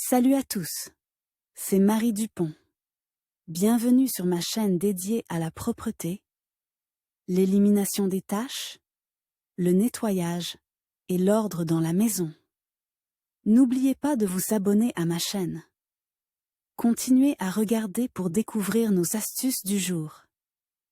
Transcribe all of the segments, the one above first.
Salut à tous, c'est Marie Dupont. Bienvenue sur ma chaîne dédiée à la propreté, l'élimination des taches, le nettoyage et l'ordre dans la maison. N'oubliez pas de vous abonner à ma chaîne. Continuez à regarder pour découvrir nos astuces du jour.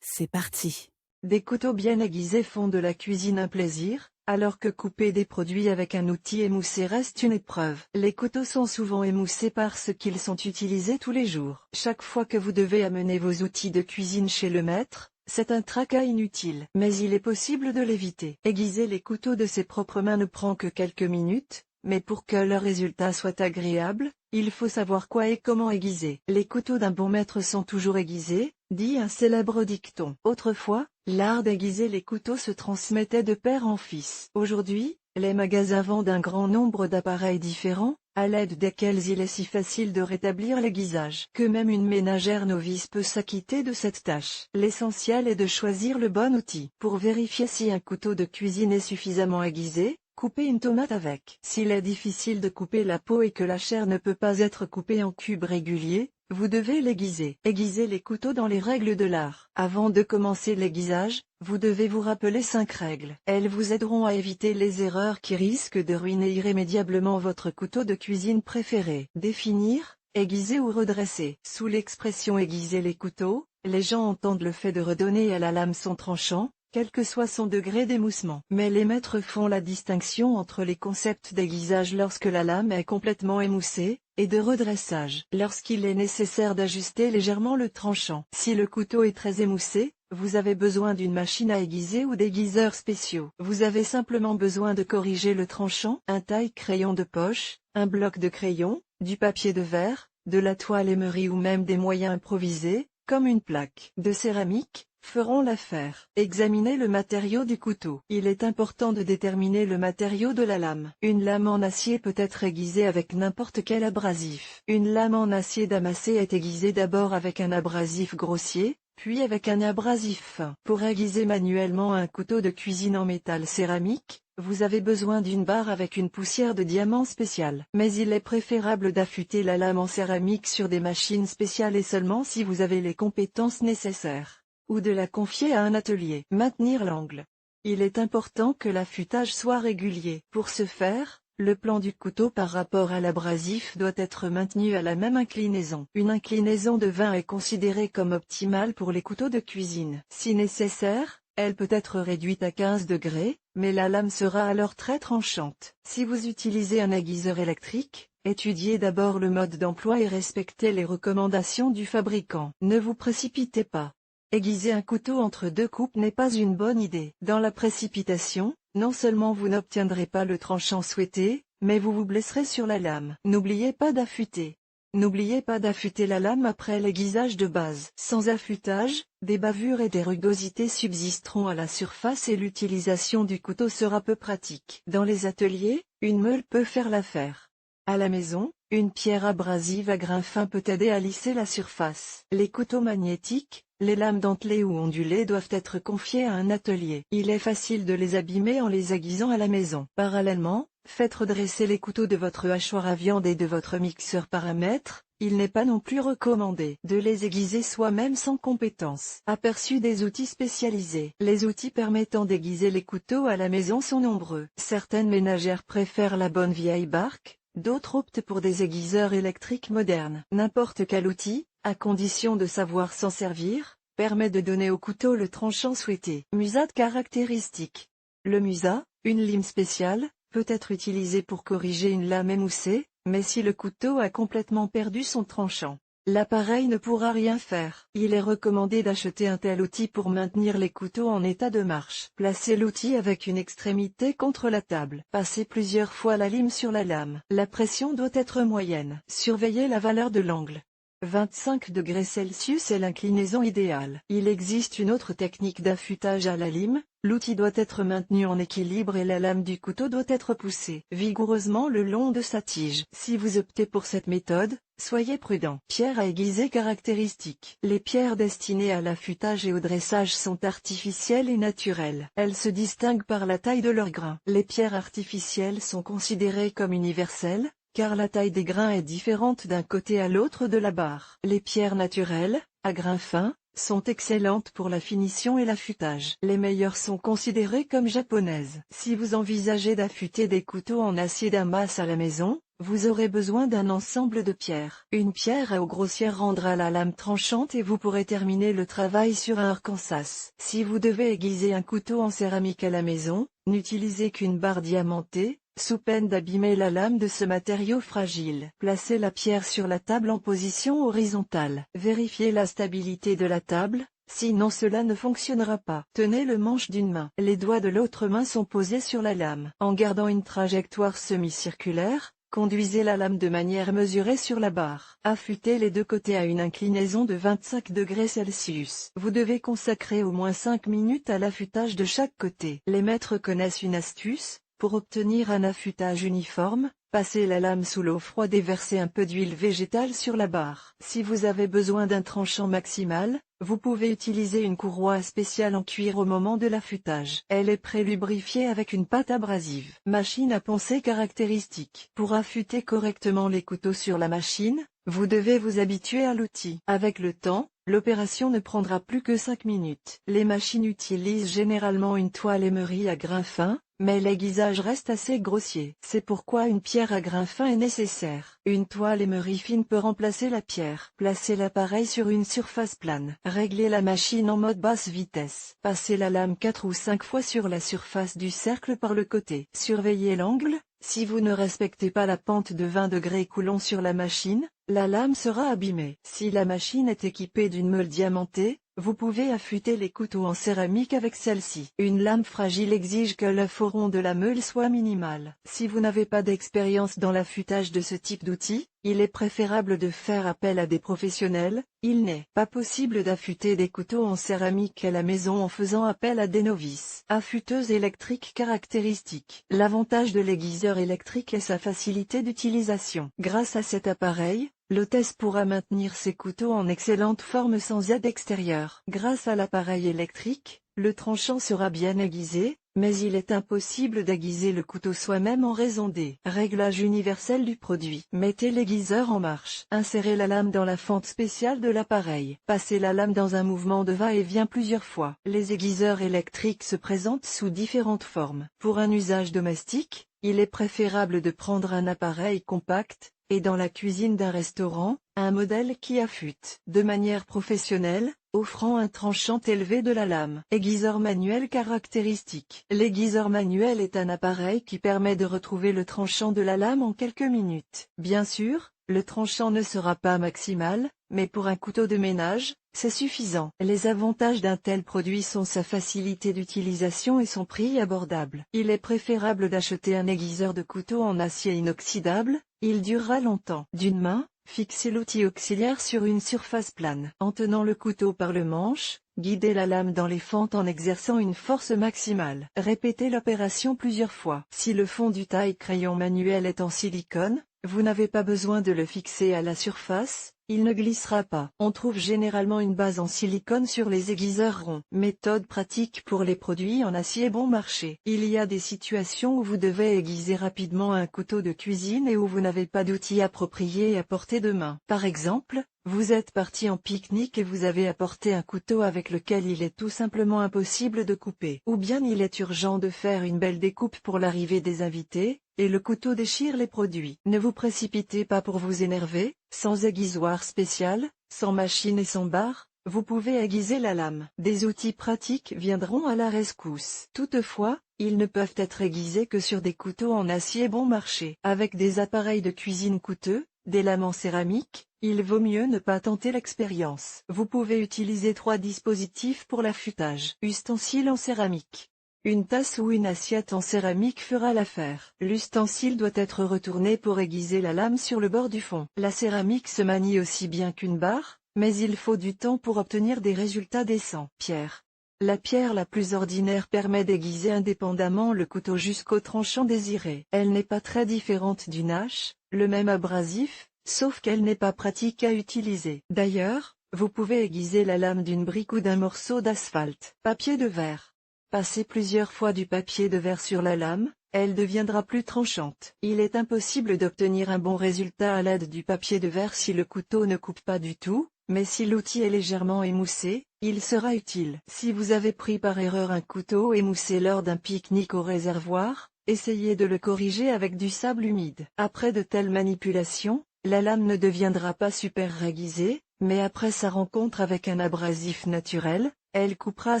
C'est parti. Des couteaux bien aiguisés font de la cuisine un plaisir, alors que couper des produits avec un outil émoussé reste une épreuve. Les couteaux sont souvent émoussés parce qu'ils sont utilisés tous les jours. Chaque fois que vous devez amener vos outils de cuisine chez le maître, c'est un tracas inutile, mais il est possible de l'éviter. Aiguiser les couteaux de ses propres mains ne prend que quelques minutes, mais pour que le résultat soit agréable, il faut savoir quoi et comment aiguiser. Les couteaux d'un bon maître sont toujours aiguisés, dit un célèbre dicton. Autrefois, l'art d'aiguiser les couteaux se transmettait de père en fils. Aujourd'hui, les magasins vendent un grand nombre d'appareils différents, à l'aide desquels il est si facile de rétablir l'aiguisage que même une ménagère novice peut s'acquitter de cette tâche. L'essentiel est de choisir le bon outil. Pour vérifier si un couteau de cuisine est suffisamment aiguisé, coupez une tomate avec. S'il est difficile de couper la peau et que la chair ne peut pas être coupée en cubes réguliers, vous devez l'aiguiser. Aiguisez les couteaux dans les règles de l'art. Avant de commencer l'aiguisage, vous devez vous rappeler 5 règles. Elles vous aideront à éviter les erreurs qui risquent de ruiner irrémédiablement votre couteau de cuisine préféré. Définir, aiguiser ou redresser. Sous l'expression aiguiser les couteaux, les gens entendent le fait de redonner à la lame son tranchant, quel que soit son degré d'émoussement. Mais les maîtres font la distinction entre les concepts d'aiguisage lorsque la lame est complètement émoussée, et de redressage, lorsqu'il est nécessaire d'ajuster légèrement le tranchant. Si le couteau est très émoussé, vous avez besoin d'une machine à aiguiser ou d'aiguiseurs spéciaux. Vous avez simplement besoin de corriger le tranchant, un taille-crayon de poche, un bloc de crayon, du papier de verre, de la toile émeri ou même des moyens improvisés, comme une plaque de céramique, feront l'affaire. Examinez le matériau du couteau. Il est important de déterminer le matériau de la lame. Une lame en acier peut être aiguisée avec n'importe quel abrasif. Une lame en acier damassé est aiguisée d'abord avec un abrasif grossier, puis avec un abrasif fin. Pour aiguiser manuellement un couteau de cuisine en métal céramique, vous avez besoin d'une barre avec une poussière de diamant spéciale. Mais il est préférable d'affûter la lame en céramique sur des machines spéciales et seulement si vous avez les compétences nécessaires, ou de la confier à un atelier. Maintenir l'angle. Il est important que l'affûtage soit régulier. Pour ce faire, le plan du couteau par rapport à l'abrasif doit être maintenu à la même inclinaison. Une inclinaison de 20 est considérée comme optimale pour les couteaux de cuisine. Si nécessaire, elle peut être réduite à 15 degrés, mais la lame sera alors très tranchante. Si vous utilisez un aiguiseur électrique, étudiez d'abord le mode d'emploi et respectez les recommandations du fabricant. Ne vous précipitez pas. Aiguiser un couteau entre deux coupes n'est pas une bonne idée. Dans la précipitation, non seulement vous n'obtiendrez pas le tranchant souhaité, mais vous vous blesserez sur la lame. N'oubliez pas d'affûter. N'oubliez pas d'affûter la lame après l'aiguisage de base. Sans affûtage, des bavures et des rugosités subsisteront à la surface et l'utilisation du couteau sera peu pratique. Dans les ateliers, une meule peut faire l'affaire. À la maison, une pierre abrasive à grains fins peut aider à lisser la surface. Les couteaux magnétiques, les lames dentelées ou ondulées doivent être confiées à un atelier. Il est facile de les abîmer en les aiguisant à la maison. Parallèlement, faites redresser les couteaux de votre hachoir à viande et de votre mixeur par 1 mètre. Il n'est pas non plus recommandé de les aiguiser soi-même sans compétence. Aperçu des outils spécialisés. Les outils permettant d'aiguiser les couteaux à la maison sont nombreux. Certaines ménagères préfèrent la bonne vieille barque, d'autres optent pour des aiguiseurs électriques modernes. N'importe quel outil, à condition de savoir s'en servir, permet de donner au couteau le tranchant souhaité. Musade caractéristique. Le musa, une lime spéciale, peut être utilisé pour corriger une lame émoussée, mais si le couteau a complètement perdu son tranchant, l'appareil ne pourra rien faire. Il est recommandé d'acheter un tel outil pour maintenir les couteaux en état de marche. Placez l'outil avec une extrémité contre la table. Passez plusieurs fois la lime sur la lame. La pression doit être moyenne. Surveillez la valeur de l'angle. 25 degrés Celsius est l'inclinaison idéale. Il existe une autre technique d'affûtage à la lime. L'outil doit être maintenu en équilibre et la lame du couteau doit être poussée vigoureusement le long de sa tige. Si vous optez pour cette méthode, soyez prudent. Pierres à aiguiser caractéristiques. Les pierres destinées à l'affûtage et au dressage sont artificielles et naturelles. Elles se distinguent par la taille de leurs grains. Les pierres artificielles sont considérées comme universelles, car la taille des grains est différente d'un côté à l'autre de la barre. Les pierres naturelles, à grains fins, sont excellentes pour la finition et l'affûtage. Les meilleures sont considérées comme japonaises. Si vous envisagez d'affûter des couteaux en acier Damas à la maison, vous aurez besoin d'un ensemble de pierres. Une pierre à eau grossière rendra la lame tranchante et vous pourrez terminer le travail sur un Arkansas. Si vous devez aiguiser un couteau en céramique à la maison, n'utilisez qu'une barre diamantée, sous peine d'abîmer la lame de ce matériau fragile. Placez la pierre sur la table en position horizontale. Vérifiez la stabilité de la table, sinon cela ne fonctionnera pas. Tenez le manche d'une main. Les doigts de l'autre main sont posés sur la lame. En gardant une trajectoire semi-circulaire, conduisez la lame de manière mesurée sur la barre. Affûtez les deux côtés à une inclinaison de 25 degrés Celsius. Vous devez consacrer au moins 5 minutes à l'affûtage de chaque côté. Les maîtres connaissent une astuce. Pour obtenir un affûtage uniforme, passez la lame sous l'eau froide et versez un peu d'huile végétale sur la barre. Si vous avez besoin d'un tranchant maximal, vous pouvez utiliser une courroie spéciale en cuir au moment de l'affûtage. Elle est pré-lubrifiée avec une pâte abrasive. Machine à poncer caractéristique. Pour affûter correctement les couteaux sur la machine, vous devez vous habituer à l'outil. Avec le temps, l'opération ne prendra plus que 5 minutes. Les machines utilisent généralement une toile émeri à grains fins, mais l'aiguisage reste assez grossier. C'est pourquoi une pierre à grains fins est nécessaire. Une toile émeri fine peut remplacer la pierre. Placez l'appareil sur une surface plane. Réglez la machine en mode basse vitesse. Passez la lame 4 ou 5 fois sur la surface du cercle par le côté. Surveillez l'angle. Si vous ne respectez pas la pente de 20 degrés coulant sur la machine, la lame sera abîmée. Si la machine est équipée d'une meule diamantée, vous pouvez affûter les couteaux en céramique avec celle-ci. Une lame fragile exige que le fourron de la meule soit minimal. Si vous n'avez pas d'expérience dans l'affûtage de ce type d'outil, il est préférable de faire appel à des professionnels. Il n'est pas possible d'affûter des couteaux en céramique à la maison en faisant appel à des novices. Affûteuse électrique caractéristique. L'avantage de l'aiguiseur électrique est sa facilité d'utilisation. Grâce à cet appareil, l'hôtesse pourra maintenir ses couteaux en excellente forme sans aide extérieure. Grâce à l'appareil électrique, le tranchant sera bien aiguisé, mais il est impossible d'aiguiser le couteau soi-même en raison des réglages universels du produit. Mettez l'aiguiseur en marche. Insérez la lame dans la fente spéciale de l'appareil. Passez la lame dans un mouvement de va-et-vient plusieurs fois. Les aiguiseurs électriques se présentent sous différentes formes. Pour un usage domestique, il est préférable de prendre un appareil compact, et dans la cuisine d'un restaurant, un modèle qui affûte de manière professionnelle, offrant un tranchant élevé de la lame. Aiguiseur manuel caractéristique. L'aiguiseur manuel est un appareil qui permet de retrouver le tranchant de la lame en quelques minutes. Bien sûr, le tranchant ne sera pas maximal, mais pour un couteau de ménage, c'est suffisant. Les avantages d'un tel produit sont sa facilité d'utilisation et son prix abordable. Il est préférable d'acheter un aiguiseur de couteau en acier inoxydable, il durera longtemps. D'une main, fixez l'outil auxiliaire sur une surface plane. En tenant le couteau par le manche, guidez la lame dans les fentes en exerçant une force maximale. Répétez l'opération plusieurs fois. Si le fond du taille-crayon manuel est en silicone, vous n'avez pas besoin de le fixer à la surface, il ne glissera pas. On trouve généralement une base en silicone sur les aiguiseurs ronds. Méthode pratique pour les produits en acier bon marché. Il y a des situations où vous devez aiguiser rapidement un couteau de cuisine et où vous n'avez pas d'outil approprié à portée de main. Par exemple, vous êtes parti en pique-nique et vous avez apporté un couteau avec lequel il est tout simplement impossible de couper. Ou bien il est urgent de faire une belle découpe pour l'arrivée des invités, et le couteau déchire les produits. Ne vous précipitez pas pour vous énerver, sans aiguisoir spécial, sans machine et sans barre, vous pouvez aiguiser la lame. Des outils pratiques viendront à la rescousse. Toutefois, ils ne peuvent être aiguisés que sur des couteaux en acier bon marché. Avec des appareils de cuisine coûteux, des lames en céramique, il vaut mieux ne pas tenter l'expérience. Vous pouvez utiliser 3 dispositifs pour l'affûtage. Ustensile en céramique. Une tasse ou une assiette en céramique fera l'affaire. L'ustensile doit être retourné pour aiguiser la lame sur le bord du fond. La céramique se manie aussi bien qu'une barre, mais il faut du temps pour obtenir des résultats décents. Pierre. La pierre la plus ordinaire permet d'aiguiser indépendamment le couteau jusqu'au tranchant désiré. Elle n'est pas très différente d'une hache, le même abrasif, sauf qu'elle n'est pas pratique à utiliser. D'ailleurs, vous pouvez aiguiser la lame d'une brique ou d'un morceau d'asphalte. Papier de verre. Passez plusieurs fois du papier de verre sur la lame, elle deviendra plus tranchante. Il est impossible d'obtenir un bon résultat à l'aide du papier de verre si le couteau ne coupe pas du tout, mais si l'outil est légèrement émoussé, il sera utile. Si vous avez pris par erreur un couteau émoussé lors d'un pique-nique au réservoir, essayez de le corriger avec du sable humide. Après de telles manipulations, la lame ne deviendra pas super aiguisée, mais après sa rencontre avec un abrasif naturel, elle coupera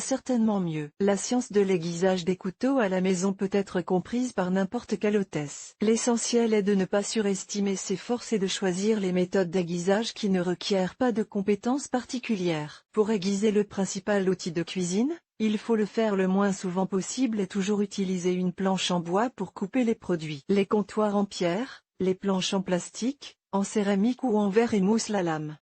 certainement mieux. La science de l'aiguisage des couteaux à la maison peut être comprise par n'importe quelle hôtesse. L'essentiel est de ne pas surestimer ses forces et de choisir les méthodes d'aiguisage qui ne requièrent pas de compétences particulières. Pour aiguiser le principal outil de cuisine, il faut le faire le moins souvent possible et toujours utiliser une planche en bois pour couper les produits. Les comptoirs en pierre, les planches en plastique, en céramique ou en verre émoussent la lame.